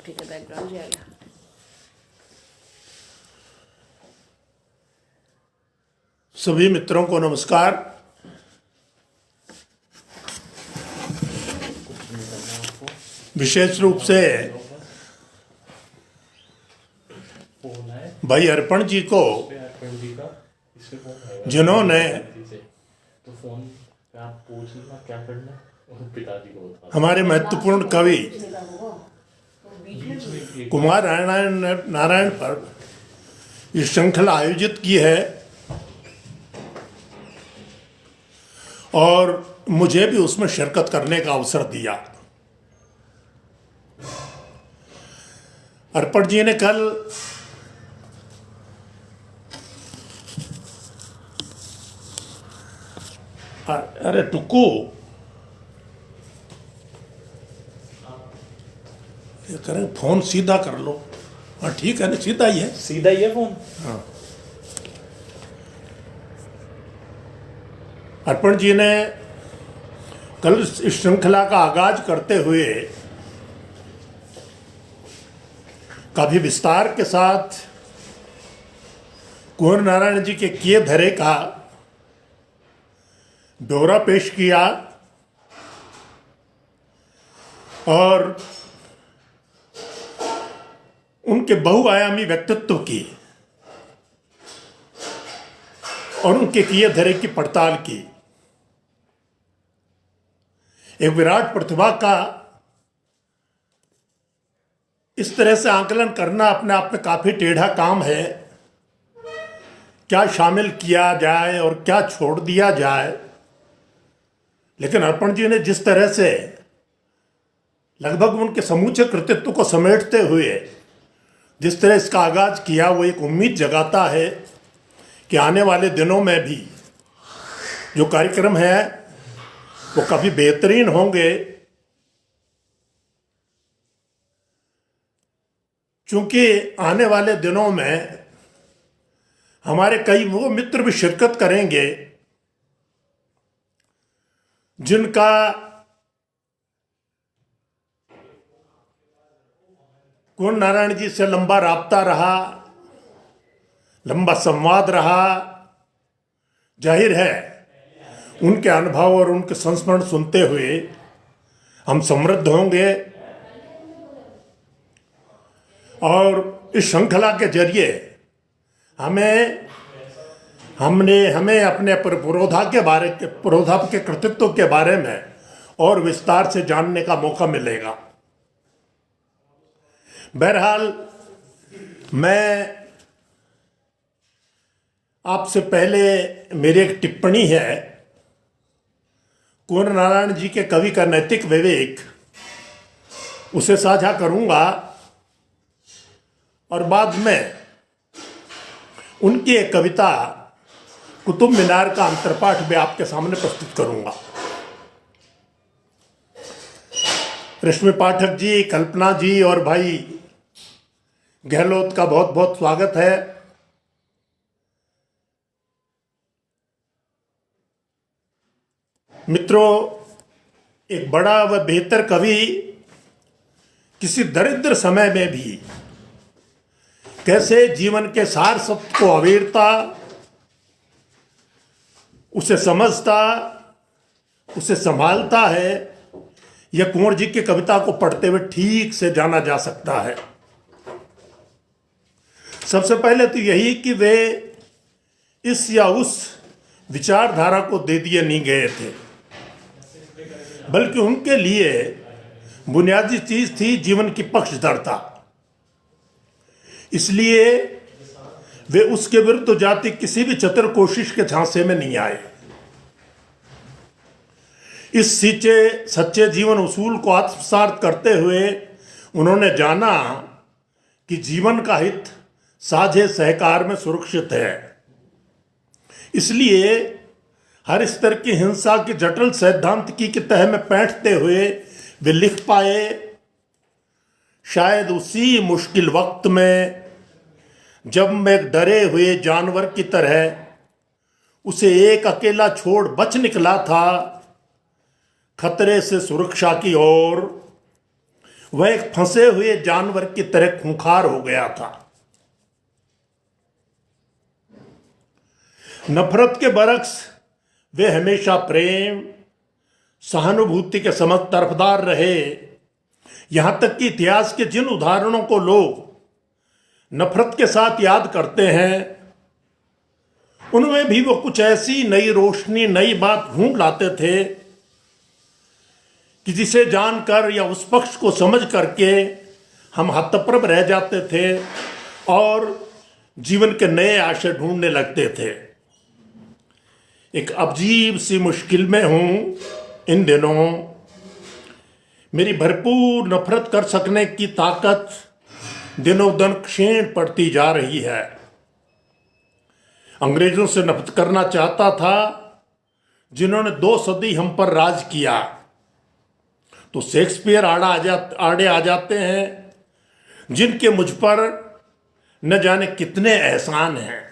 ठीक है, बैकग्राउंड जाएगा। सभी मित्रों को नमस्कार। विशेष रूप से भाई अर्पण जी को, जिन्होंने हमारे महत्वपूर्ण कवि कुमार नारायण पर ये श्रृंखला आयोजित की है और मुझे भी उसमें शिरकत करने का अवसर दिया। अर्पण जी ने कल अरे टुक्कू, ये करें फोन सीधा कर लो। हाँ ठीक है ना, सीधा ही है फोन। हाँ, अर्पण जी ने कल इस श्रृंखला का आगाज करते हुए काफी विस्तार के साथ कुंवर नारायण जी के किए धरे का ब्यौरा पेश किया और उनके बहुआयामी व्यक्तित्व की और उनके किए धरे की पड़ताल की। एक विराट प्रतिभा का इस तरह से आकलन करना अपने आप में काफी टेढ़ा काम है। क्या शामिल किया जाए और क्या छोड़ दिया जाए, लेकिन अर्पण जी ने जिस तरह से लगभग उनके समूचे कृतित्व को समेटते हुए जिस तरह इसका आगाज किया, वो एक उम्मीद जगाता है कि आने वाले दिनों में भी जो कार्यक्रम है वो काफी बेहतरीन होंगे, क्योंकि आने वाले दिनों में हमारे कई वो मित्र भी शिरकत करेंगे जिनका कुंवर नारायण जी से लंबा राब्ता रहा, लंबा संवाद रहा। जाहिर है उनके अनुभव और उनके संस्मरण सुनते हुए हम समृद्ध होंगे और इस श्रृंखला के जरिए हमें अपने पुरोधा के कृतित्व के बारे में और विस्तार से जानने का मौका मिलेगा। बहरहाल मैं आपसे पहले मेरी एक टिप्पणी है, कुंवर नारायण जी के कवि का नैतिक विवेक, उसे साझा करूंगा और बाद में उनकी एक कविता कुतुब मीनार का अंतरपाठ भी आपके सामने प्रस्तुत करूंगा। रश्मि पाठक जी, कल्पना जी और भाई गहलोत का बहुत बहुत स्वागत है। मित्रों, एक बड़ा व बेहतर कवि किसी दरिद्र समय में भी कैसे जीवन के सार सत्य को अवेरता, उसे समझता, उसे संभालता है, यह कुंवर जी की कविता को पढ़ते हुए ठीक से जाना जा सकता है। सबसे पहले तो यही कि वे इस या उस विचारधारा को दे दिए नहीं गए थे, बल्कि उनके लिए बुनियादी चीज थी जीवन की पक्षधरता। इसलिए वे उसके विरुद्ध जाति किसी भी चतुर कोशिश के झांसे में नहीं आए। इस सच्चे जीवन उसूल को आत्मसात करते हुए उन्होंने जाना कि जीवन का हित साझे सहकार में सुरक्षित है। इसलिए हर स्तर की हिंसा की जटिल सैद्धांतिकी की तह में बैठते हुए वे लिख पाए। शायद उसी मुश्किल वक्त में जब मैं डरे हुए जानवर की तरह उसे एक अकेला छोड़ बच निकला था खतरे से सुरक्षा की ओर, वह एक फंसे हुए जानवर की तरह खूंखार हो गया था। नफरत के बरक्स वे हमेशा प्रेम, सहानुभूति के समझ तरफदार रहे। यहां तक कि इतिहास के जिन उदाहरणों को लोग नफरत के साथ याद करते हैं, उनमें भी वो कुछ ऐसी नई रोशनी, नई बात ढूंढ लाते थे कि जिसे जानकर या उस पक्ष को समझ करके हम हतप्रभ रह जाते थे और जीवन के नए आशय ढूंढने लगते थे। एक अजीब सी मुश्किल में हूं इन दिनों। मेरी भरपूर नफरत कर सकने की ताकत दिनों दिन क्षीण पड़ती जा रही है। अंग्रेजों से नफरत करना चाहता था जिन्होंने 2 सदी हम पर राज किया, तो शेक्सपियर आड़े आ जाते हैं जिनके मुझ पर न जाने कितने एहसान हैं।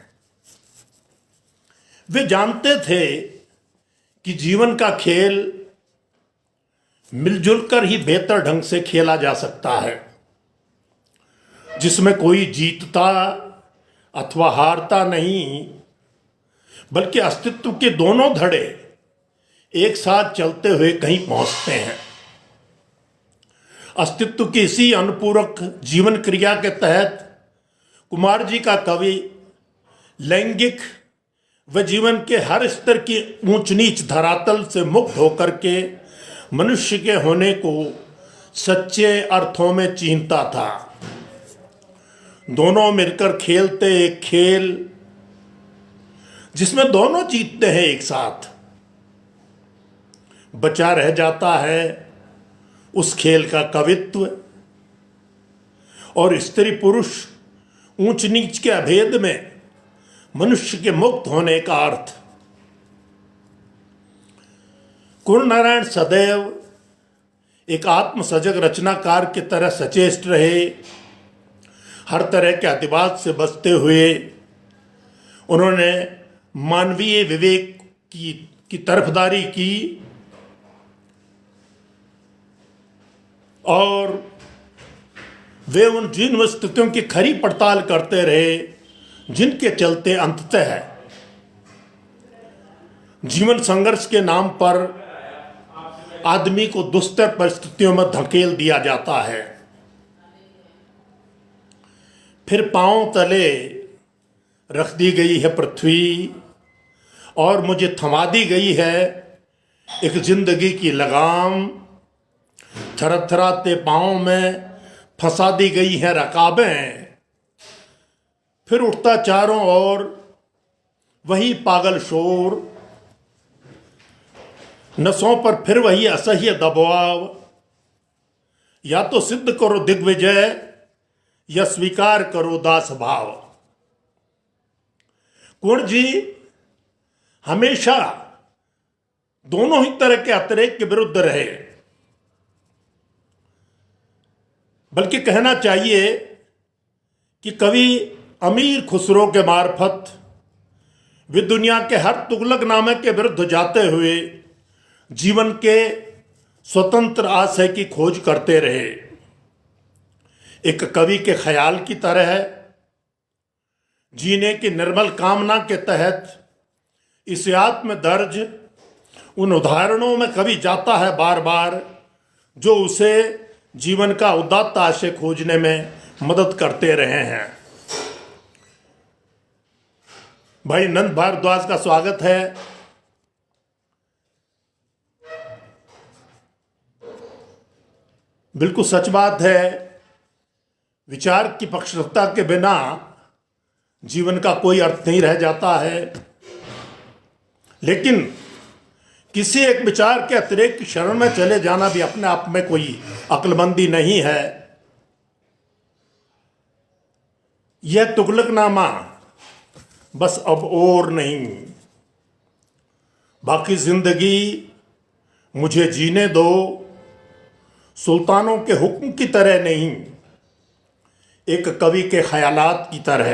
वे जानते थे कि जीवन का खेल मिलजुल कर ही बेहतर ढंग से खेला जा सकता है, जिसमें कोई जीतता अथवा हारता नहीं, बल्कि अस्तित्व के दोनों धड़े एक साथ चलते हुए कहीं पहुंचते हैं। अस्तित्व की इसी अनुपूरक जीवन क्रिया के तहत कुमार जी का कवि लैंगिक व जीवन के हर स्तर की ऊंच नीच धरातल से मुक्त होकर के मनुष्य के होने को सच्चे अर्थों में चीनता था। दोनों मिलकर खेलते एक खेल जिसमें दोनों जीतते हैं एक साथ। बचा रह जाता है उस खेल का कवित्व और स्त्री पुरुष ऊंच नीच के अभेद में मनुष्य के मुक्त होने का अर्थ। कुंवर नारायण सदैव एक आत्मसजग रचनाकार की तरह सचेष्ट रहे। हर तरह के अतिवाद से बचते हुए उन्होंने मानवीय विवेक की तरफदारी की और वे जिन स्थितियों की खरी पड़ताल करते रहे जिनके चलते अंततः जीवन संघर्ष के नाम पर आदमी को दुस्तर परिस्थितियों में धकेल दिया जाता है। फिर पांव तले रख दी गई है पृथ्वी और मुझे थमा दी गई है एक जिंदगी की लगाम। थरथराते पांव में फंसा दी गई हैं रकाबें। फिर उठता चारों ओर वही पागल शोर, नसों पर फिर वही असह्य दबाव। या तो सिद्ध करो दिग्विजय या स्वीकार करो दास भाव। कुंवर जी हमेशा दोनों ही तरह के अतिरेक के विरुद्ध रहे। बल्कि कहना चाहिए कि कवि अमीर खुसरो के मार्फत वे दुनिया के हर तुगलकनामे के विरुद्ध जाते हुए जीवन के स्वतंत्र आशय की खोज करते रहे। एक कवि के ख्याल की तरह जीने की निर्मल कामना के तहत इस आत्म दर्ज उन उदाहरणों में कवि जाता है बार बार, जो उसे जीवन का उदात्त आशय खोजने में मदद करते रहे हैं। भाई नंद भारद्वाज का स्वागत है। बिल्कुल सच बात है, विचार की पक्षधरता के बिना जीवन का कोई अर्थ नहीं रह जाता है। लेकिन किसी एक विचार के अतिरेक की शरण में चले जाना भी अपने आप में कोई अक्लमंदी नहीं है। यह तुगलकनामा बस अब और नहीं, बाकी जिंदगी मुझे जीने दो, सुल्तानों के हुक्म की तरह नहीं, एक कवि के ख्यालात की तरह,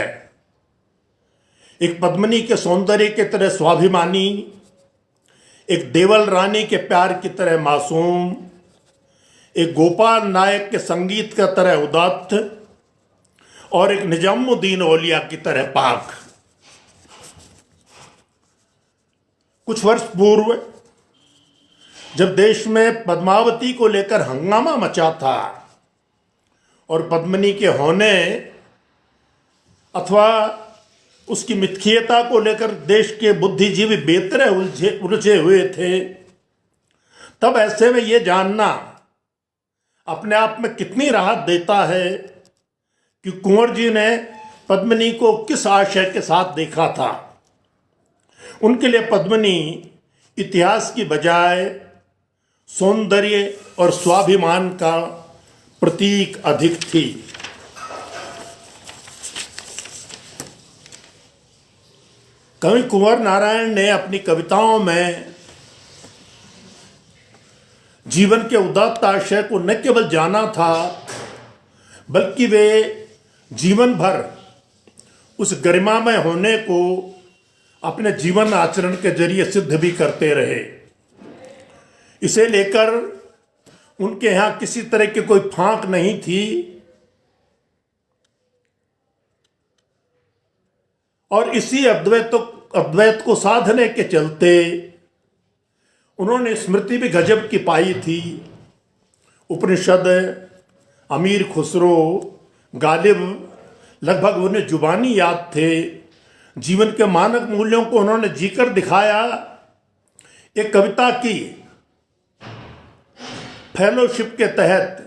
एक पद्मिनी के सौंदर्य की तरह स्वाभिमानी, एक देवल रानी के प्यार की तरह मासूम, एक गोपाल नायक के संगीत का तरह उदात्त और एक निजामुद्दीन औलिया की तरह पाक। कुछ वर्ष पूर्व जब देश में पद्मावती को लेकर हंगामा मचा था और पद्मिनी के होने अथवा उसकी मिथ्यता को लेकर देश के बुद्धिजीवी बेतरह उलझे हुए थे, तब ऐसे में ये जानना अपने आप में कितनी राहत देता है कि कुंवर जी ने पद्मिनी को किस आशय के साथ देखा था। उनके लिए पद्मिनी इतिहास की बजाय सौंदर्य और स्वाभिमान का प्रतीक अधिक थी। कवि कुंवर नारायण ने अपनी कविताओं में जीवन के उदात्त आशय को न केवल जाना था, बल्कि वे जीवन भर उस गरिमामय होने को अपने जीवन आचरण के जरिए सिद्ध भी करते रहे। इसे लेकर उनके यहाँ किसी तरह की कोई फांक नहीं थी और इसी अद्वैत को साधने के चलते उन्होंने स्मृति भी गजब की पाई थी। उपनिषद, अमीर खुसरो, गालिब लगभग उन्हें जुबानी याद थे। जीवन के मानक मूल्यों को उन्होंने जीकर दिखाया। एक कविता की फेलोशिप के तहत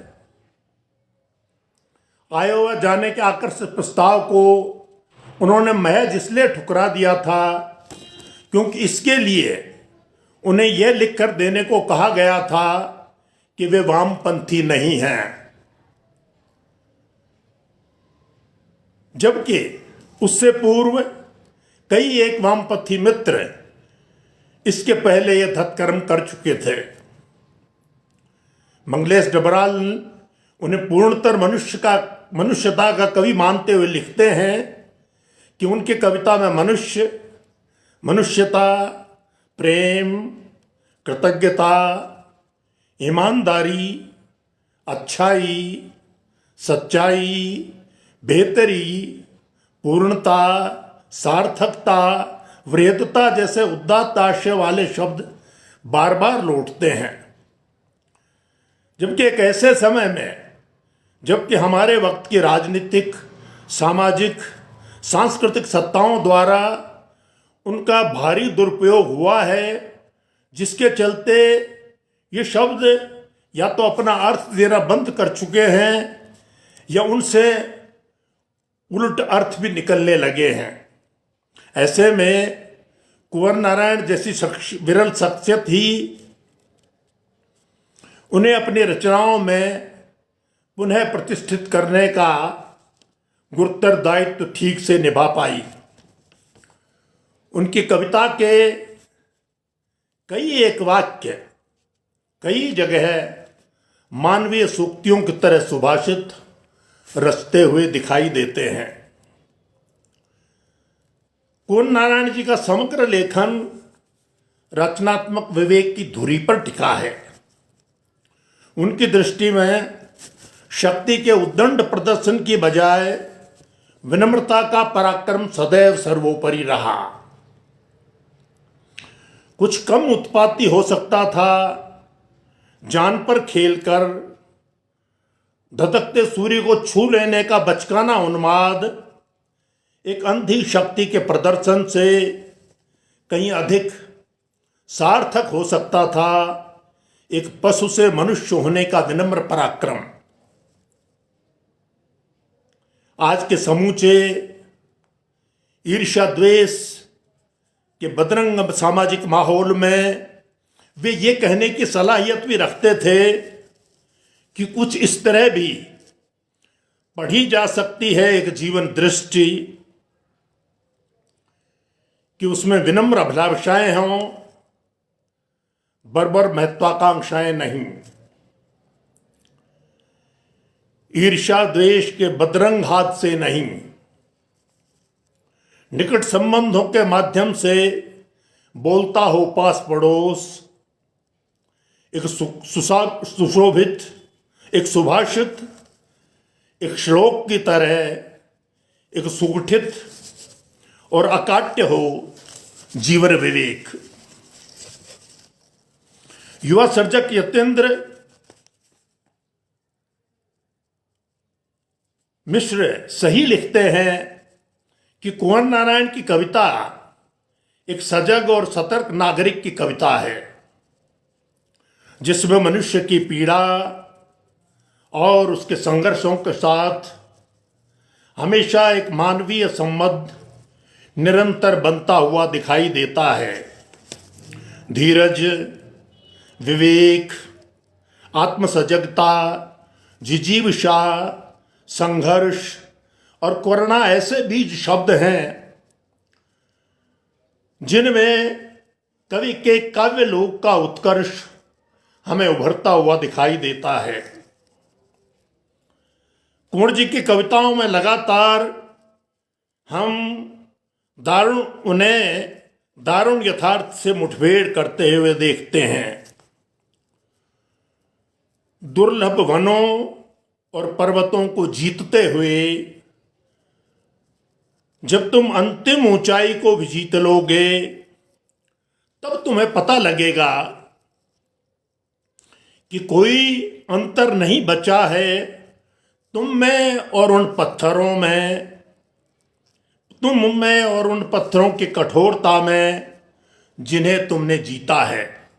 आयोवा जाने के आकर्षक प्रस्ताव को उन्होंने महज इसलिए ठुकरा दिया था क्योंकि इसके लिए उन्हें यह लिख कर देने को कहा गया था कि वे वामपंथी नहीं हैं, जबकि उससे पूर्व कई एक वामपंथी मित्र इसके पहले यह धत्कर्म कर चुके थे। मंगलेश डबराल उन्हें पूर्णतर मनुष्यता का कवि मानते हुए लिखते हैं कि उनकी कविता में मनुष्य, मनुष्यता, प्रेम, कृतज्ञता, ईमानदारी, अच्छाई, सच्चाई, बेहतरी, पूर्णता, सार्थकता, वृहत्ता जैसे उदात्त आशय वाले शब्द बार बार लौटते हैं। जबकि एक ऐसे समय में जबकि हमारे वक्त की राजनीतिक, सामाजिक, सांस्कृतिक सत्ताओं द्वारा उनका भारी दुरुपयोग हुआ है, जिसके चलते ये शब्द या तो अपना अर्थ देना बंद कर चुके हैं या उनसे उल्ट अर्थ भी निकलने लगे हैं। ऐसे में कुंवर नारायण जैसी विरल शख्सियत ही उन्हें अपनी रचनाओं में पुनः प्रतिष्ठित करने का गुरुतर दायित्व ठीक से निभा पाई। उनकी कविता के कई एक वाक्य कई जगह मानवीय सूक्तियों की तरह सुभाषित रचते हुए दिखाई देते हैं। कुंवर नारायण जी का समग्र लेखन रचनात्मक विवेक की धुरी पर टिका है। उनकी दृष्टि में शक्ति के उद्दंड प्रदर्शन की बजाय विनम्रता का पराक्रम सदैव सर्वोपरि रहा। कुछ कम उत्पाती हो सकता था, जान पर खेलकर धधकते सूर्य को छू लेने का बचकाना उन्माद एक अंधी शक्ति के प्रदर्शन से कहीं अधिक सार्थक हो सकता था एक पशु से मनुष्य होने का विनम्र पराक्रम। आज के समूचे ईर्ष्या द्वेष के बदरंग सामाजिक माहौल में वे ये कहने की सलाहियत भी रखते थे कि कुछ इस तरह भी पढ़ी जा सकती है एक जीवन दृष्टि कि उसमें विनम्र अभिलाषाएं हों, बर्बर महत्वाकांक्षाएं नहीं। ईर्ष्या द्वेष के बदरंग हाथ से नहीं, निकट संबंधों के माध्यम से बोलता हो पास पड़ोस, एक सुशोभित एक सुभाषित, एक श्लोक की तरह एक सुगठित और अकाट्य हो जीवन विवेक। युवा सर्जक यतेंद्र मिश्र सही लिखते हैं कि कुंवर नारायण की कविता एक सजग और सतर्क नागरिक की कविता है, जिसमें मनुष्य की पीड़ा और उसके संघर्षों के साथ हमेशा एक मानवीय संबंध निरंतर बनता हुआ दिखाई देता है। धीरज, विवेक, आत्मसजगता, जिजीविषा, संघर्ष और करुणा ऐसे बीज शब्द हैं जिनमें कवि के काव्य लोक का उत्कर्ष हमें उभरता हुआ दिखाई देता है। कुंवर जी की कविताओं में लगातार हम दारुण यथार्थ से मुठभेड़ करते हुए देखते हैं। दुर्लभ वनों और पर्वतों को जीतते हुए जब तुम अंतिम ऊंचाई को भी जीत लोगे, तब तुम्हें पता लगेगा कि कोई अंतर नहीं बचा है तुम में और उन पत्थरों में, तुम में और उन पत्थरों की कठोरता में जिन्हें तुमने जीता है।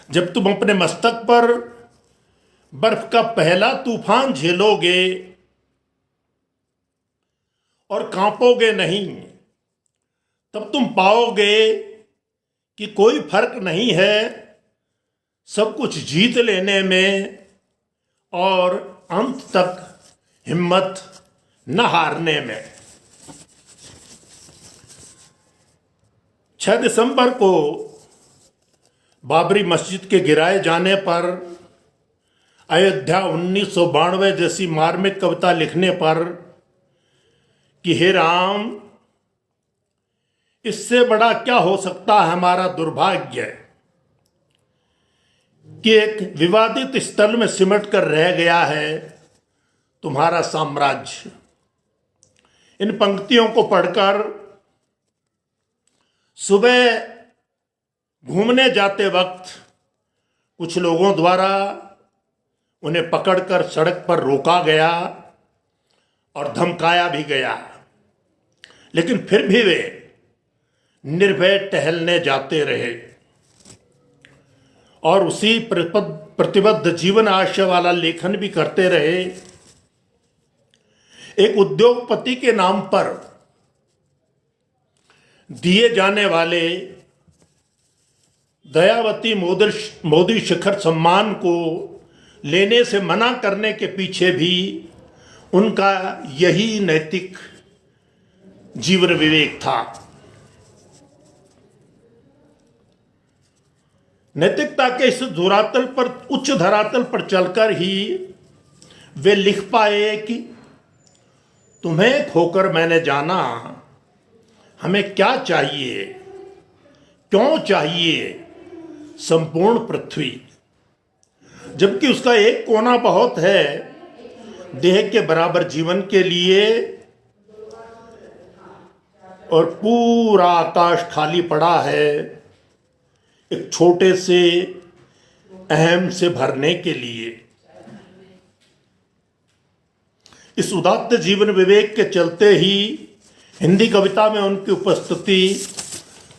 जब तुम अपने मस्तक पर बर्फ का पहला तूफान झेलोगे और कांपोगे नहीं, तब तुम पाओगे कि कोई फर्क नहीं है सब कुछ जीत लेने में और अंत तक हिम्मत न हारने में। 6 दिसंबर को बाबरी मस्जिद के गिराए जाने पर, अयोध्या 1992 जैसी मार्मिक कविता लिखने पर कि हे राम, इससे बड़ा क्या हो सकता है हमारा दुर्भाग्य कि एक विवादित स्थल में सिमट कर रह गया है तुम्हारा साम्राज्य। इन पंक्तियों को पढ़कर सुबह घूमने जाते वक्त कुछ लोगों द्वारा उन्हें पकड़कर सड़क पर रोका गया और धमकाया भी गया, लेकिन फिर भी वे निर्भय टहलने जाते रहे और उसी प्रतिबद्ध जीवन आशय वाला लेखन भी करते रहे। एक उद्योगपति के नाम पर दिए जाने वाले दयावती मोदी शिखर सम्मान को लेने से मना करने के पीछे भी उनका यही नैतिक जीवन विवेक था। नैतिकता के इस धरातल पर, उच्च धरातल पर चलकर ही वे लिख पाए कि तुम्हें खोकर मैंने जाना, हमें क्या चाहिए, क्यों चाहिए संपूर्ण पृथ्वी, जबकि उसका एक कोना बहुत है देह के बराबर जीवन के लिए और पूरा आकाश खाली पड़ा है एक छोटे से अहम से भरने के लिए। इस उदात्त जीवन विवेक के चलते ही हिंदी कविता में उनकी उपस्थिति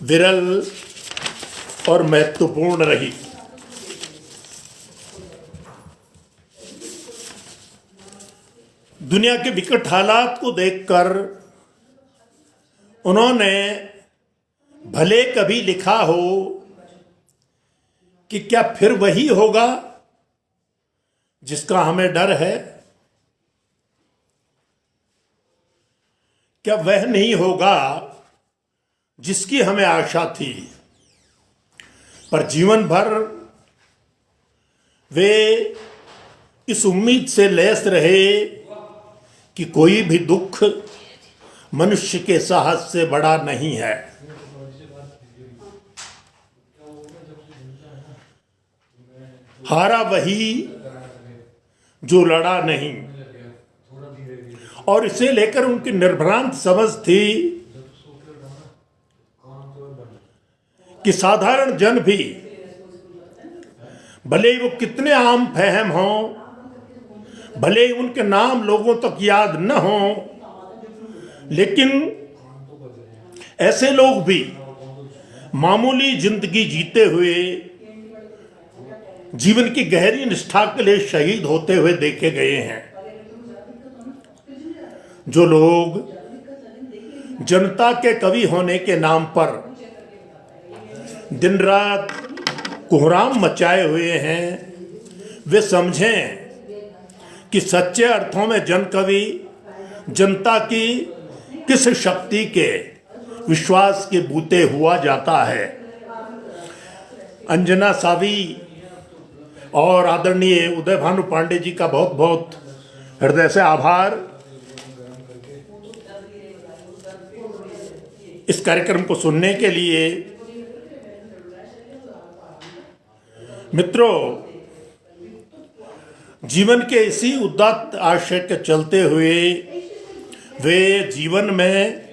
विरल और महत्वपूर्ण रही। दुनिया के विकट हालात को देखकर उन्होंने भले कभी लिखा हो कि क्या फिर वही होगा जिसका हमें डर है, क्या वह नहीं होगा जिसकी हमें आशा थी। पर जीवन भर वे इस उम्मीद से लैस रहे कि कोई भी दुख मनुष्य के साहस से बड़ा नहीं है। हारा वही जो लड़ा नहीं। और इसे लेकर उनकी निर्भ्रांत समझ थी कि साधारण जन भी, भले ही वो कितने आम फहम हों, भले ही उनके नाम लोगों तक याद न हो, लेकिन ऐसे लोग भी मामूली जिंदगी जीते हुए जीवन की गहरी निष्ठा के लिए शहीद होते हुए देखे गए हैं। जो लोग जनता के कवि होने के नाम पर दिन रात कोहराम मचाए हुए हैं, वे समझें कि सच्चे अर्थों में जन कवि जनता की किस शक्ति के विश्वास के बूते हुआ जाता है। अंजना सावी और आदरणीय उदय भानु पांडे जी का बहुत बहुत हृदय से आभार। इस कार्यक्रम को सुनने के लिए। मित्रों, जीवन के इसी उदात्त आशय के चलते हुए वे जीवन में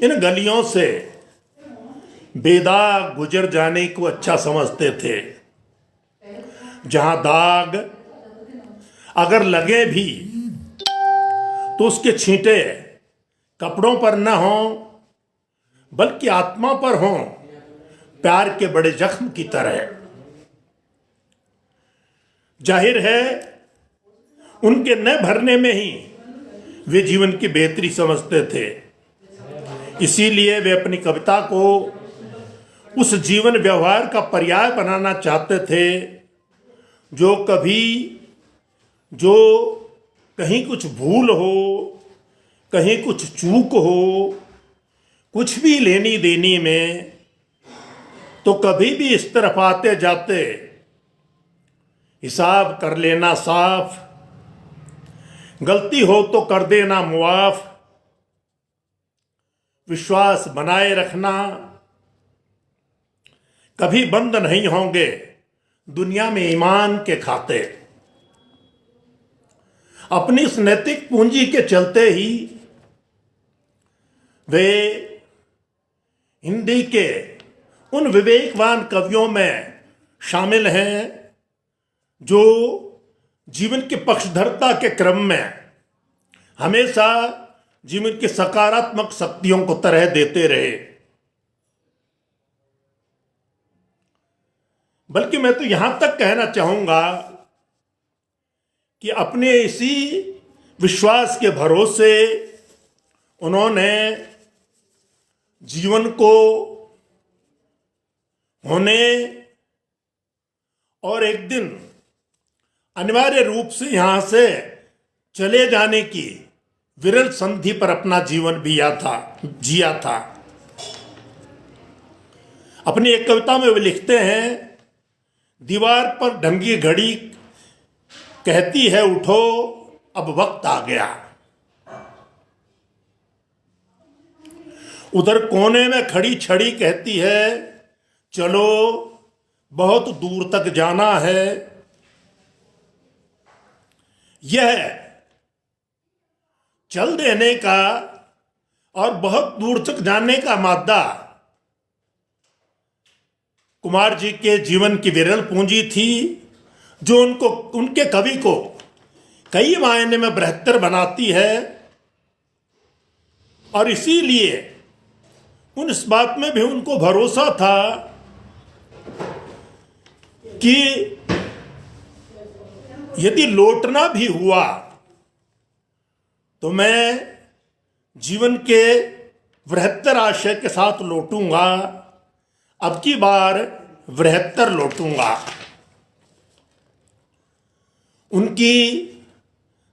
इन गलियों से बेदाग गुजर जाने को अच्छा समझते थे, जहां दाग अगर लगे भी तो उसके छींटे कपड़ों पर न हों बल्कि आत्मा पर हों, प्यार के बड़े जख्म की तरह। जाहिर है उनके न भरने में ही वे जीवन की बेहतरी समझते थे। इसीलिए वे अपनी कविता को उस जीवन व्यवहार का पर्याय बनाना चाहते थे जो कहीं कुछ भूल हो, कहीं कुछ चूक हो, कुछ भी लेनी देनी में, तो कभी भी इस तरफ आते जाते हिसाब कर लेना साफ, गलती हो तो कर देना मुआफ, विश्वास बनाए रखना, कभी बंद नहीं होंगे दुनिया में ईमान के खाते। अपनी इस नैतिक पूंजी के चलते ही वे हिंदी के उन विवेकवान कवियों में शामिल हैं जो जीवन की पक्षधरता के क्रम में हमेशा जीवन की सकारात्मक शक्तियों को तरह देते रहे। बल्कि मैं तो यहां तक कहना चाहूंगा कि अपने इसी विश्वास के भरोसे उन्होंने जीवन को होने और एक दिन अनिवार्य रूप से यहां से चले जाने की विरल संधि पर अपना जीवन जिया था। अपनी एक कविता में वे लिखते हैं, दीवार पर ढंगी घड़ी कहती है उठो अब वक्त आ गया। उधर कोने में खड़ी छड़ी कहती है चलो बहुत दूर तक जाना है। यह चल देने का और बहुत दूर तक जाने का मादा कुमार जी के जीवन की विरल पूंजी थी, जो उनके कवि को कई मायने में बेहतर बनाती है। और इसीलिए इस बात में भी उनको भरोसा था कि यदि लौटना भी हुआ तो मैं जीवन के बृहत्तर आशय के साथ लौटूंगा, अब की बार बृहत्तर लौटूंगा। उनकी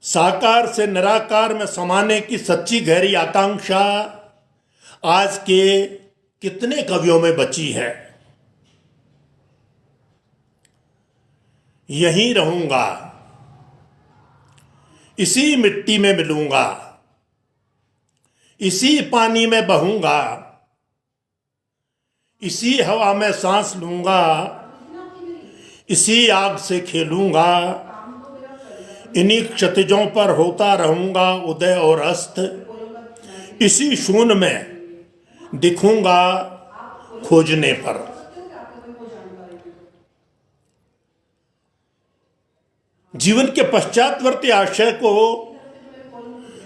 साकार से निराकार में समाने की सच्ची गहरी आकांक्षा आज के कितने कवियों में बची है। यहीं रहूंगा, इसी मिट्टी में मिलूंगा, इसी पानी में बहूंगा, इसी हवा में सांस लूंगा, इसी आग से खेलूंगा, इन्हीं क्षतिजों पर होता रहूंगा उदय और अस्त, इसी शून्य में दिखूंगा खोजने पर। जीवन के पश्चातवर्ती आशय को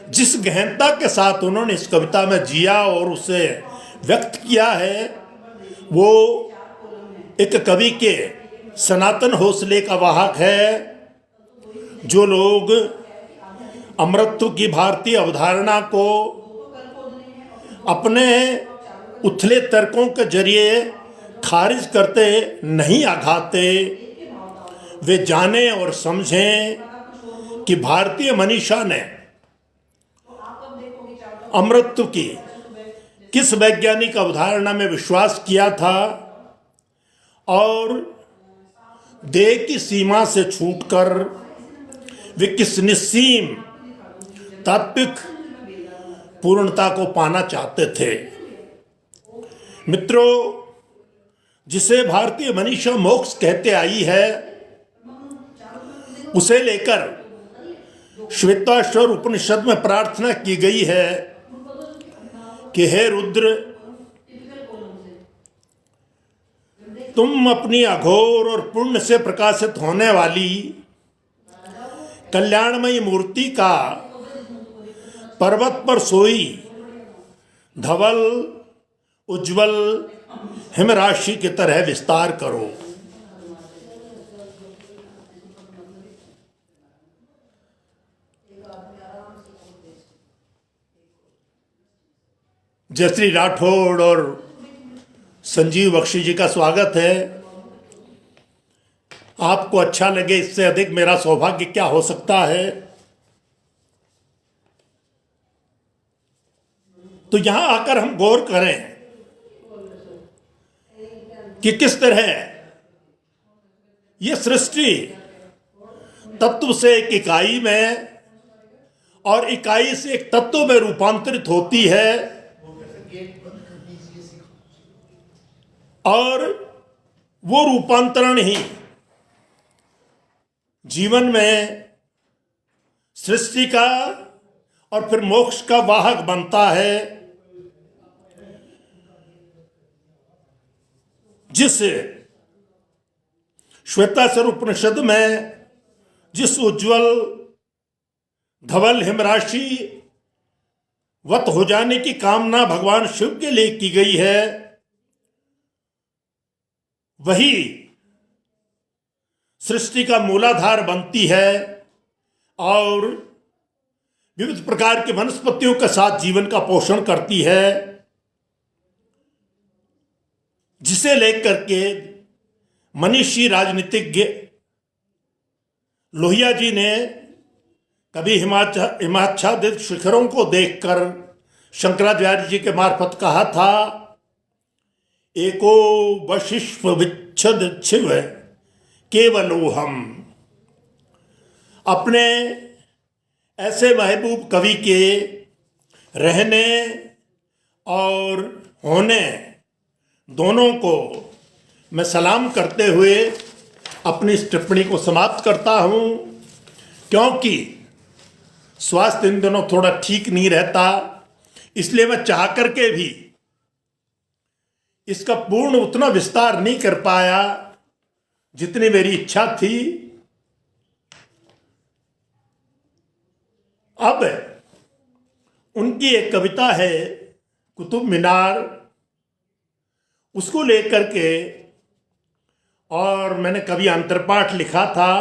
जिस गहनता के साथ उन्होंने इस कविता में जिया और उसे व्यक्त किया है, वो एक कवि के सनातन हौसले का वाहक है। जो लोग अमृतत्व की भारतीय अवधारणा को अपने उथले तर्कों के जरिए खारिज करते नहीं आघाते, वे जाने और समझें कि भारतीय मनीषा ने अमृतत्व की किस वैज्ञानिक अवधारणा में विश्वास किया था और देह की सीमा से छूटकर वे किस निस्सीम तात्विक पूर्णता को पाना चाहते थे। मित्रों, जिसे भारतीय मनीषा मोक्ष कहते आई है, उसे लेकर श्वेताश्वर उपनिषद में प्रार्थना की गई है कि हे रुद्र, तुम अपनी अघोर और पुण्य से प्रकाशित होने वाली कल्याणमयी मूर्ति का पर्वत पर सोई धवल उज्जवल हिमराशि की तरह विस्तार करो। जयश्री राठौड़ और संजीव बख्शी जी का स्वागत है। आपको अच्छा लगे, इससे अधिक मेरा सौभाग्य क्या हो सकता है। तो यहां आकर हम गौर करें कि किस तरह यह सृष्टि तत्व से एक इकाई में और इकाई से एक तत्व में रूपांतरित होती है और वो रूपांतरण ही जीवन में सृष्टि का और फिर मोक्ष का वाहक बनता है। जिस श्वेताश्वर उपनिषद में जिस उज्जवल धवल हिमराशि वत हो जाने की कामना भगवान शिव के लिए की गई है, वही सृष्टि का मूलाधार बनती है और विविध प्रकार के वनस्पतियों के साथ जीवन का पोषण करती है, जिसे लेकर के मनीषी राजनीतिज्ञ लोहिया जी ने कभी हिमाच्छादित शिखरों को देखकर शंकराचार्य जी के मार्फत कहा था, एको वशिष्व विच्छद शिव केवलोहम। अपने ऐसे महबूब कवि के रहने और होने दोनों को मैं सलाम करते हुए अपनी इस टिप्पणी को समाप्त करता हूँ, क्योंकि स्वास्थ्य इन दिनों थोड़ा ठीक नहीं रहता, इसलिए मैं चाह करके भी इसका पूर्ण उतना विस्तार नहीं कर पाया जितनी मेरी इच्छा थी। अब उनकी एक कविता है कुतुब मीनार, उसको लेकर के और मैंने कभी अंतरपाठ लिखा था।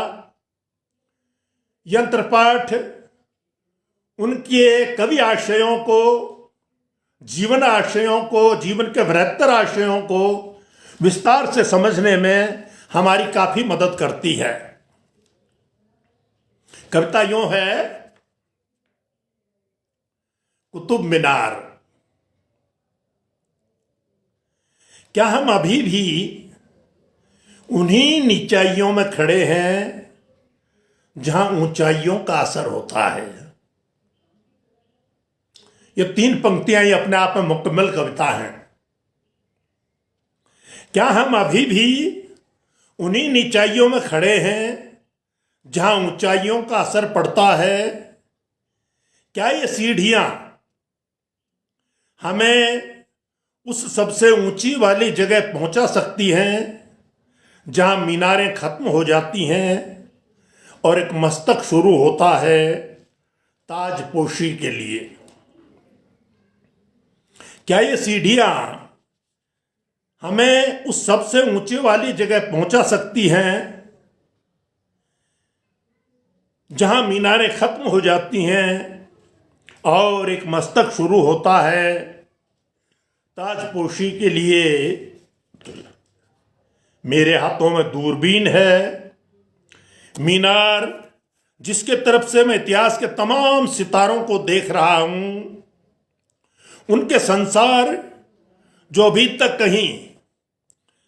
यह अंतरपाठ उनके कवि आशयों को, जीवन आशयों को, जीवन के बृहत्तर आशयों को विस्तार से समझने में हमारी काफी मदद करती है। कविता यूं है, कुतुब मीनार। क्या हम अभी भी उन्हीं नीचाइयों में खड़े हैं जहां ऊंचाइयों का असर होता है? ये 3 पंक्तियां ही अपने आप में मुकम्मल कविता हैं। क्या हम अभी भी उन्हीं नीचाइयों में खड़े हैं जहां ऊंचाइयों का असर पड़ता है। क्या ये सीढ़ियां हमें उस सबसे ऊंची वाली जगह पहुंचा सकती हैं जहां मीनारें खत्म हो जाती हैं और एक मस्तक शुरू होता है ताजपोशी के लिए? क्या ये सीढ़ियां हमें उस सबसे ऊंचे वाली जगह पहुंचा सकती हैं जहां मीनारें खत्म हो जाती हैं और एक मस्तक शुरू होता है ताजपोशी के लिए? मेरे हाथों में दूरबीन है। मीनार जिसके तरफ से मैं इतिहास के तमाम सितारों को देख रहा हूं, उनके संसार जो अभी तक कहीं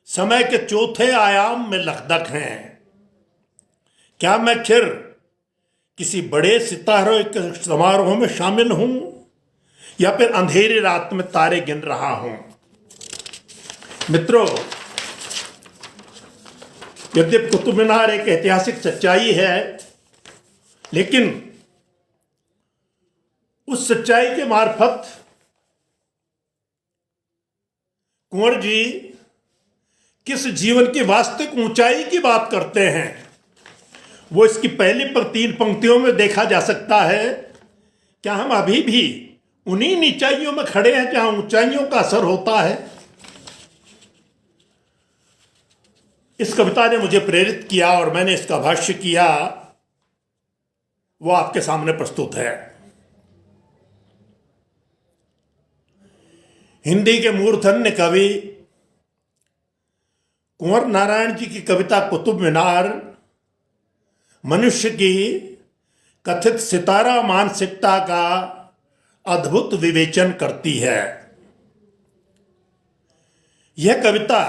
समय के चौथे आयाम में लकदक हैं। क्या मैं फिर किसी बड़े सितारों के समारोह में शामिल हूं या फिर अंधेरी रात में तारे गिन रहा हूं? मित्रों, यद्यपि कुतुब मीनार एक ऐतिहासिक सच्चाई है, लेकिन उस सच्चाई के मार्फत कुंवर जी किस जीवन की वास्तविक ऊंचाई की बात करते हैं, वो इसकी पहली 3 पंक्तियों में देखा जा सकता है। क्या हम अभी भी उन्हीं नीचाइयों में खड़े हैं जहां ऊंचाइयों का असर होता है? इस कविता ने मुझे प्रेरित किया और मैंने इसका भाष्य किया, वो आपके सामने प्रस्तुत है। हिंदी के मूर्धन्य कवि कुंवर नारायण जी की कविता कुतुब मीनार मनुष्य की कथित सितारा मानसिकता का अद्भुत विवेचन करती है। यह कविता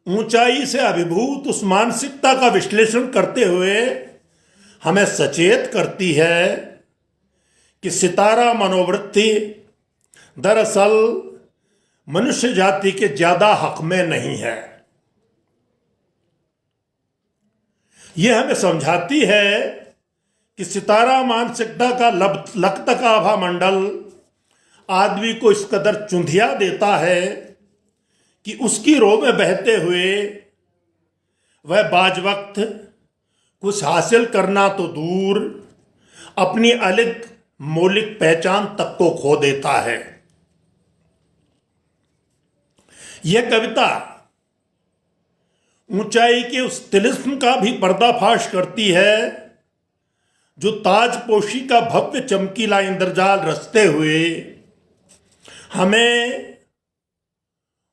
ऊंचाई से अभिभूत उस मानसिकता का विश्लेषण करते हुए हमें सचेत करती है कि सितारा मनोवृत्ति दरअसल मनुष्य जाति के ज्यादा हक में नहीं है। यह हमें समझाती है कि सितारा मानसिकता का लकतकाभा मंडल आदमी को इस कदर चुंधिया देता है कि उसकी रो में बहते हुए वह बाज वक्त कुछ हासिल करना तो दूर अपनी अलग मौलिक पहचान तक को खो देता है। यह कविता ऊंचाई के उस तिलिस्म का भी पर्दाफाश करती है जो ताजपोशी का भव्य चमकीला इंद्रजाल रचते हुए हमें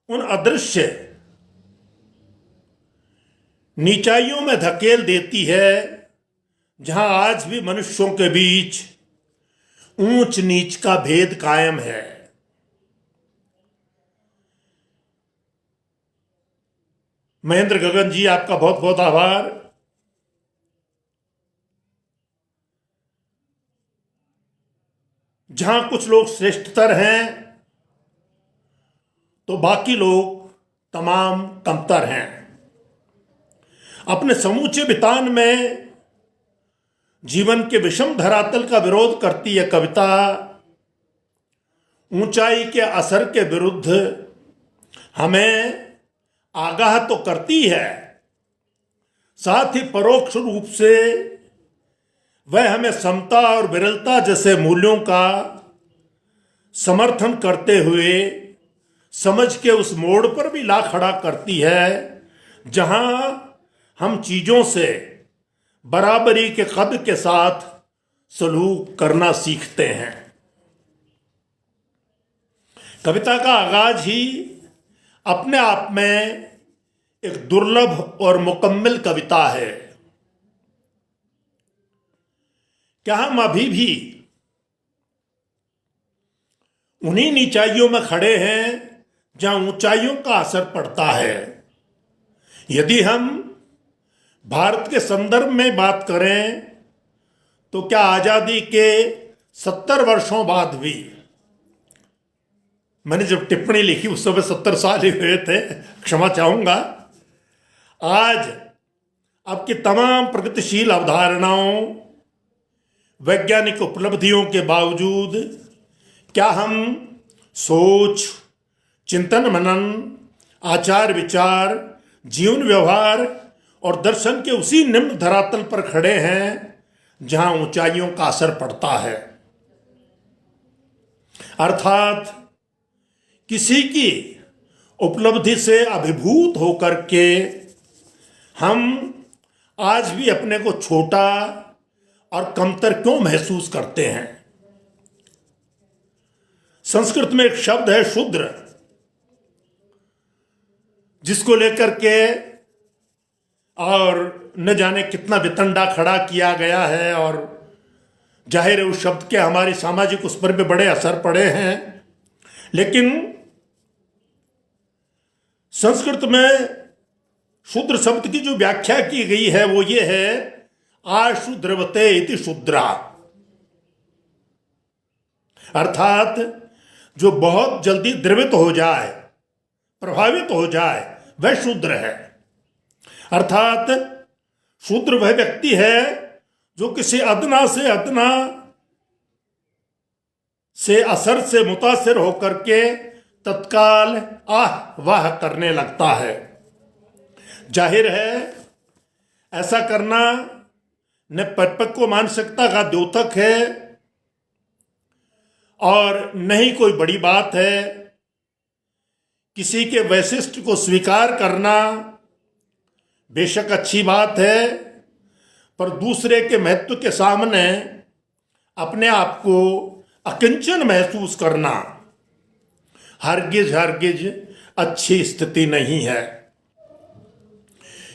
उन अदृश्य नीचाइयों में धकेल देती है जहां आज भी मनुष्यों के बीच ऊंच नीच का भेद कायम है। महेंद्र गगन जी, आपका बहुत बहुत आभार। जहां कुछ लोग श्रेष्ठतर हैं तो बाकी लोग तमाम कमतर हैं। अपने समूचे बितान में जीवन के विषम धरातल का विरोध करती है कविता ऊंचाई के असर के विरुद्ध हमें आगाह तो करती है, साथ ही परोक्ष रूप से वह हमें समता और विरलता जैसे मूल्यों का समर्थन करते हुए समझ के उस मोड़ पर भी ला खड़ा करती है जहां हम चीजों से बराबरी के कद के साथ सलूक करना सीखते हैं। कविता का आगाज ही अपने आप में एक दुर्लभ और मुकम्मल कविता है। क्या हम अभी भी उन्हीं नीचाइयों में खड़े हैं जहां ऊंचाइयों का असर पड़ता है? यदि हम भारत के संदर्भ में बात करें तो क्या आजादी के 70 वर्षों बाद भी, मैंने जब टिप्पणी लिखी उस समय 70 साल ही हुए थे, क्षमा चाहूंगा, आज आपकी तमाम प्रगतिशील अवधारणाओं, वैज्ञानिक उपलब्धियों के बावजूद क्या हम सोच, चिंतन मनन, आचार विचार, जीवन व्यवहार और दर्शन के उसी निम्न धरातल पर खड़े हैं जहां ऊंचाइयों का असर पड़ता है? अर्थात किसी की उपलब्धि से अभिभूत होकर के हम आज भी अपने को छोटा और कमतर क्यों महसूस करते हैं? संस्कृत में एक शब्द है शूद्र, जिसको लेकर के और न जाने कितना वितंडा खड़ा किया गया है, और जाहिर है उस शब्द के हमारी सामाजिक उस पर भी बड़े असर पड़े हैं। लेकिन संस्कृत में शूद्र शब्द की जो व्याख्या की गई है वो ये है, आशु द्रवते इति शूद्रा, अर्थात जो बहुत जल्दी द्रवित हो जाए, प्रभावित हो जाए, वह शूद्र है। अर्थात शूद्र वह व्यक्ति है जो किसी अदना से असर से मुतासिर होकर के तत्काल आह वाह करने लगता है। जाहिर है ऐसा करना न परिपक्व मानसिकता का द्योतक है और न ही कोई बड़ी बात है। किसी के वैशिष्ट्य को स्वीकार करना बेशक अच्छी बात है, पर दूसरे के महत्व के सामने अपने आप को अकिंचन महसूस करना हरगिज अच्छी स्थिति नहीं है।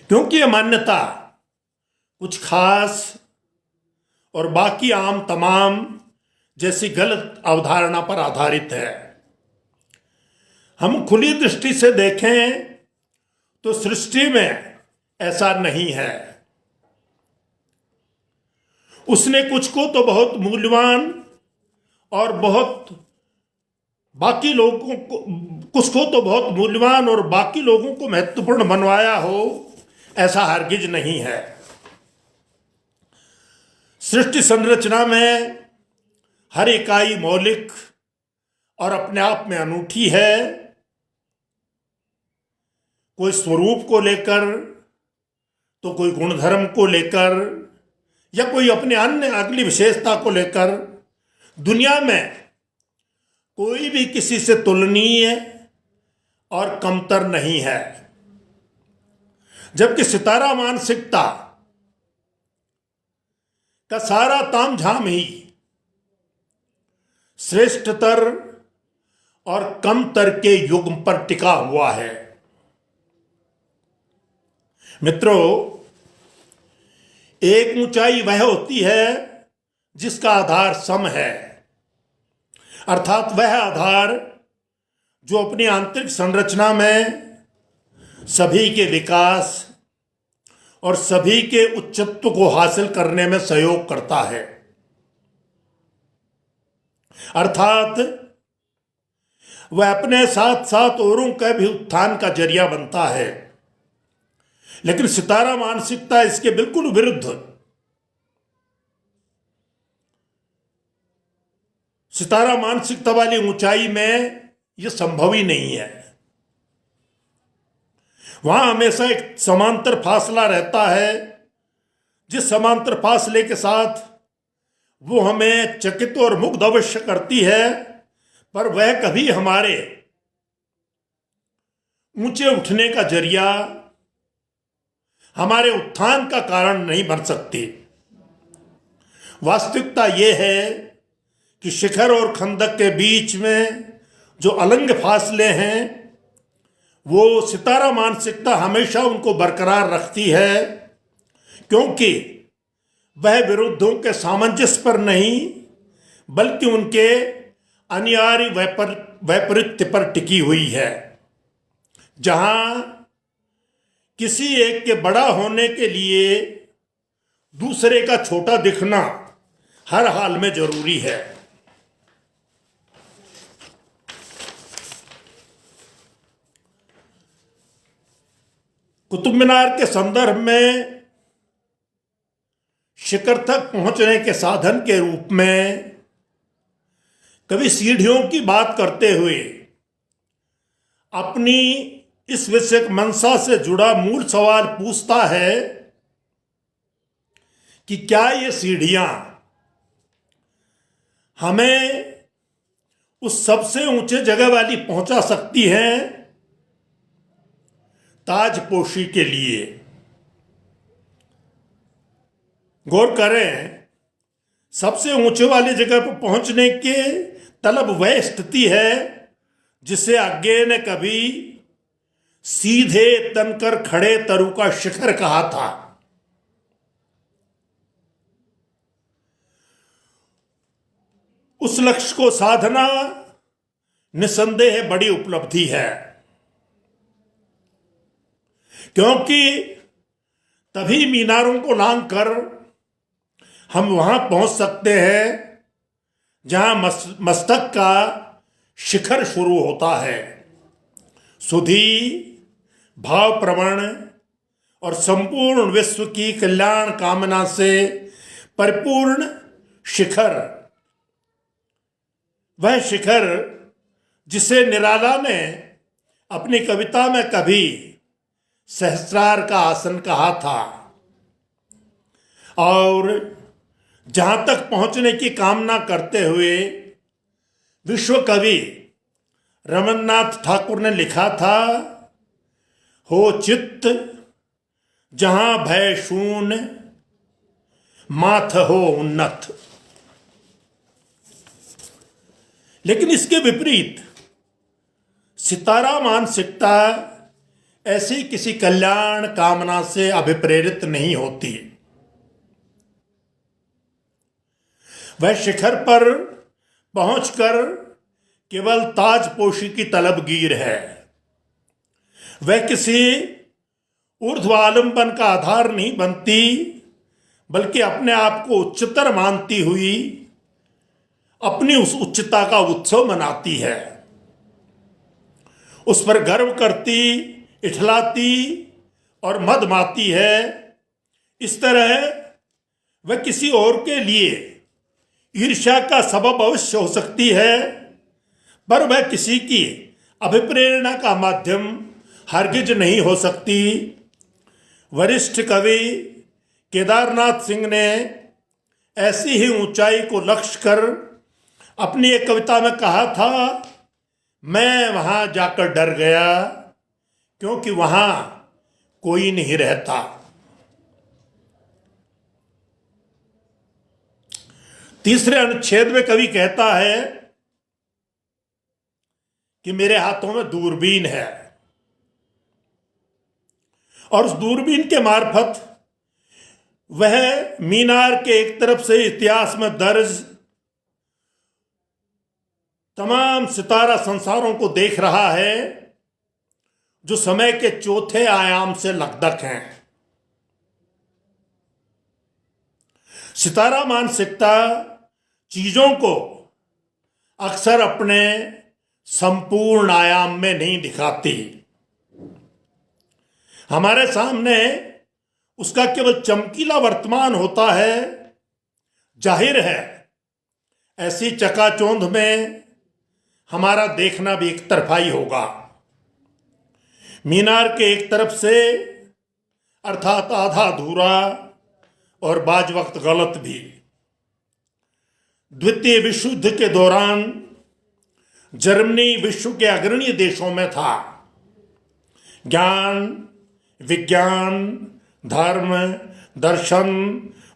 क्योंकि यह मान्यता कुछ खास और बाकी आम तमाम जैसी गलत अवधारणा पर आधारित है। हम खुली दृष्टि से देखें तो सृष्टि में ऐसा नहीं है। उसने कुछ को तो बहुत मूल्यवान और बाकी लोगों को महत्वपूर्ण बनवाया हो, ऐसा हरगिज नहीं है। सृष्टि संरचना में हर इकाई मौलिक और अपने आप में अनूठी है। कोई स्वरूप को लेकर, तो कोई गुणधर्म को लेकर, या कोई अपने अन्य अगली विशेषता को लेकर दुनिया में कोई भी किसी से तुलनीय और कमतर नहीं है। जबकि सितारा मानसिकता का सारा तामझाम ही श्रेष्ठतर और कमतर के युग पर टिका हुआ है। मित्रों, एक ऊंचाई वह होती है जिसका आधार सम है, अर्थात वह आधार जो अपनी आंतरिक संरचना में सभी के विकास और सभी के उच्चत्व को हासिल करने में सहयोग करता है। अर्थात वह अपने साथ साथ औरों का भी उत्थान का जरिया बनता है। लेकिन सितारा मानसिकता इसके बिल्कुल विरुद्ध। सितारा मानसिकता वाली ऊंचाई में यह संभव ही नहीं है। वहां हमेशा एक समांतर फासला रहता है, जिस समांतर फासले के साथ वो हमें चकित और मुग्ध अवश्य करती है, पर वह कभी हमारे ऊंचे उठने का जरिया, हमारे उत्थान का कारण नहीं बन सकती। वास्तविकता यह है कि शिखर और खंदक के बीच में जो अलंग फासले हैं, वो सितारा मानसिकता हमेशा उनको बरकरार रखती है, क्योंकि वह विरुद्धों के सामंजस्य पर नहीं बल्कि उनके अनिवार्य वैपरीत्य पर टिकी हुई है। जहां किसी एक के बड़ा होने के लिए दूसरे का छोटा दिखना हर हाल में जरूरी है। कुतुब मीनार के संदर्भ में शिखर तक पहुंचने के साधन के रूप में कभी सीढ़ियों की बात करते हुए अपनी इस विषय मंशा से जुड़ा मूल सवाल पूछता है कि क्या ये सीढ़ियां हमें उस सबसे ऊंचे जगह वाली पहुंचा सकती हैं ताजपोशी के लिए। गौर करें, सबसे ऊंचे वाली जगह पर पहुंचने के तलब वह स्थिति है जिसे आज्ञे ने कभी सीधे तनकर खड़े तरु का शिखर कहा था। उस लक्ष्य को साधना निसंदेह बड़ी उपलब्धि है, क्योंकि तभी मीनारों को लांघ कर हम वहां पहुंच सकते हैं जहां मस्तक का शिखर शुरू होता है। सुधी, भाव प्रवण और संपूर्ण विश्व की कल्याण कामना से परिपूर्ण शिखर, वह शिखर जिसे निराला ने अपनी कविता में कभी सहस्रार का आसन कहा था, और जहां तक पहुंचने की कामना करते हुए विश्व कवि रमननाथ ठाकुर ने लिखा था, हो चित्त जहां भय शून्य, माथ हो उन्नत। लेकिन इसके विपरीत सितारा मानसिकता ऐसी किसी कल्याण कामना से अभिप्रेरित नहीं होती। वह शिखर पर पहुंचकर केवल ताजपोशी की तलबगीर है। वह किसी ऊर्ध्वालंबन का आधार नहीं बनती, बल्कि अपने आप को उच्चतर मानती हुई अपनी उस उच्चता का उत्सव मनाती है। उस पर गर्व करती, इठलाती और मदमाती है। इस तरह वह किसी और के लिए ईर्ष्या का सबब अवश्य हो सकती है, पर वह किसी की अभिप्रेरणा का माध्यम हरगिज नहीं हो सकती। वरिष्ठ कवि केदारनाथ सिंह ने ऐसी ही ऊंचाई को लक्ष्य कर अपनी एक कविता में कहा था, मैं वहां जाकर डर गया क्योंकि वहां कोई नहीं रहता। तीसरे अनुच्छेद में कवि कहता है कि मेरे हाथों में दूरबीन है, और उस दूरबीन के मार्फत वह मीनार के एक तरफ से इतिहास में दर्ज तमाम सितारा संसारों को देख रहा है जो समय के चौथे आयाम से लकदक हैं। सितारा मानसिकता चीजों को अक्सर अपने संपूर्ण आयाम में नहीं दिखाती। हमारे सामने उसका केवल चमकीला वर्तमान होता है। जाहिर है, ऐसी चकाचौंध में हमारा देखना भी एक तरफाई होगा। मीनार के एक तरफ से अर्थात आधा अधूरा और बाज वक्त गलत भी। द्वितीय विश्व युद्ध के दौरान जर्मनी विश्व के अग्रणी देशों में था। ज्ञान, विज्ञान, धर्म, दर्शन,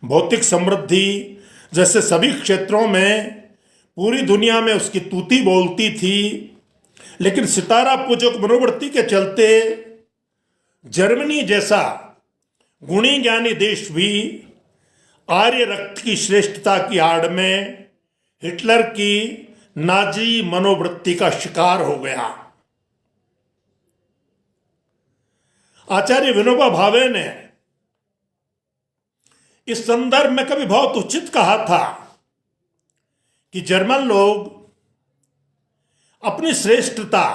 भौतिक समृद्धि जैसे सभी क्षेत्रों में पूरी दुनिया में उसकी तूती बोलती थी। लेकिन सितारा पूजक मनोवृत्ति के चलते जर्मनी जैसा गुणी ज्ञानी देश भी आर्य रक्त की श्रेष्ठता की आड़ में हिटलर की नाजी मनोवृत्ति का शिकार हो गया। आचार्य विनोबा भावे ने इस संदर्भ में कभी बहुत उचित कहा था कि जर्मन लोग अपनी श्रेष्ठता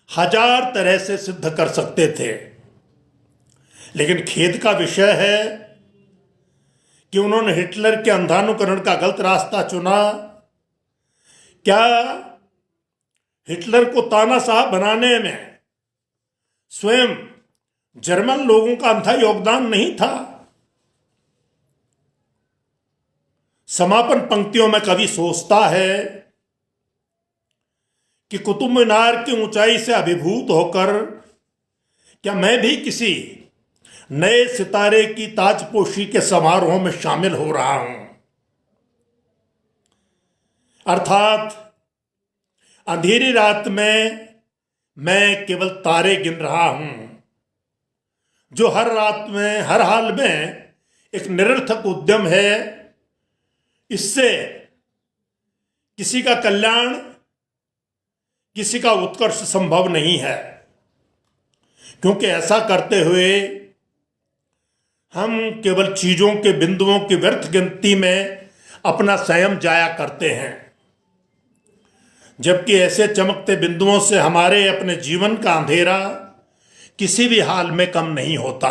हजार तरह से सिद्ध कर सकते थे, लेकिन खेद का विषय है कि उन्होंने हिटलर के अंधानुकरण का गलत रास्ता चुना। क्या हिटलर को तानाशाह बनाने में स्वयं जर्मन लोगों का अंधा योगदान नहीं था? समापन पंक्तियों में कवि सोचता है कि कुतुब मीनार की ऊंचाई से अभिभूत होकर क्या मैं भी किसी नए सितारे की ताजपोशी के समारोह में शामिल हो रहा हूं? अर्थात अंधेरी रात में मैं केवल तारे गिन रहा हूं, जो हर रात में हर हाल में एक निरर्थक उद्यम है। इससे किसी का कल्याण, किसी का उत्कर्ष संभव नहीं है, क्योंकि ऐसा करते हुए हम केवल चीजों के बिंदुओं की व्यर्थ गिनती में अपना संयम जाया करते हैं, जबकि ऐसे चमकते बिंदुओं से हमारे अपने जीवन का अंधेरा किसी भी हाल में कम नहीं होता।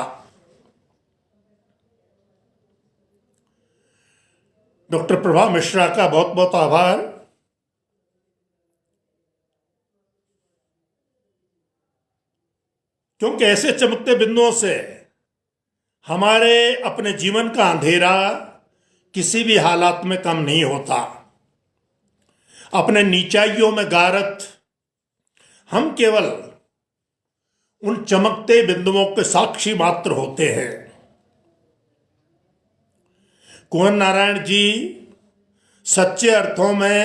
डॉक्टर प्रभा मिश्रा का बहुत बहुत आभार। क्योंकि ऐसे चमकते बिंदुओं से हमारे अपने जीवन का अंधेरा किसी भी हालात में कम नहीं होता। अपने नीचाइयों में गारत हम केवल उन चमकते बिंदुओं के साक्षी मात्र होते हैं। कुंवर नारायण जी सच्चे अर्थों में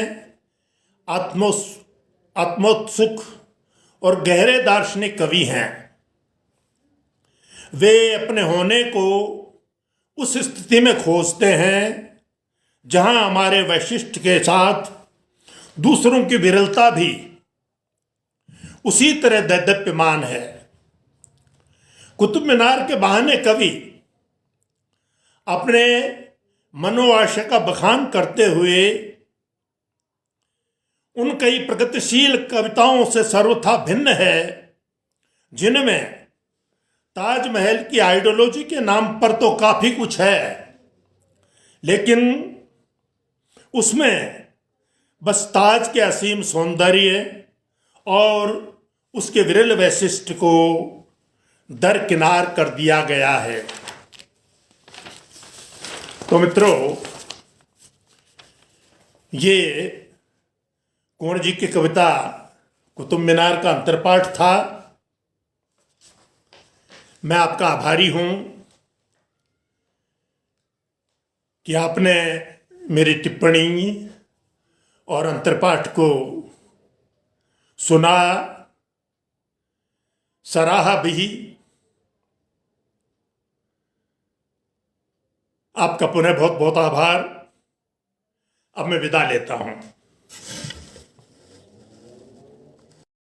आत्मोत्सुक और गहरे दार्शनिक कवि हैं। वे अपने होने को उस स्थिति में खोजते हैं जहां हमारे वैशिष्ट्य के साथ दूसरों की विरलता भी उसी तरह दैदीप्यमान है। कुतुब मीनार के बहाने कवि अपने मनोआशय का बखान करते हुए उन कई प्रगतिशील कविताओं से सर्वथा भिन्न है, जिनमें ताजमहल की आइडियोलॉजी के नाम पर तो काफी कुछ है, लेकिन उसमें बस ताज के असीम सौंदर्य और उसके विरल वैशिष्ट्य को दरकिनार कर दिया गया है। तो मित्रों, ये कुंवर जी की कविता कुतुब मीनार का अंतर्पाठ था। मैं आपका आभारी हूं कि आपने मेरी टिप्पणी और अंतर्पाठ को सुना, सराहा भी। आपका पुनः बहुत बहुत आभार। अब मैं विदा लेता हूं।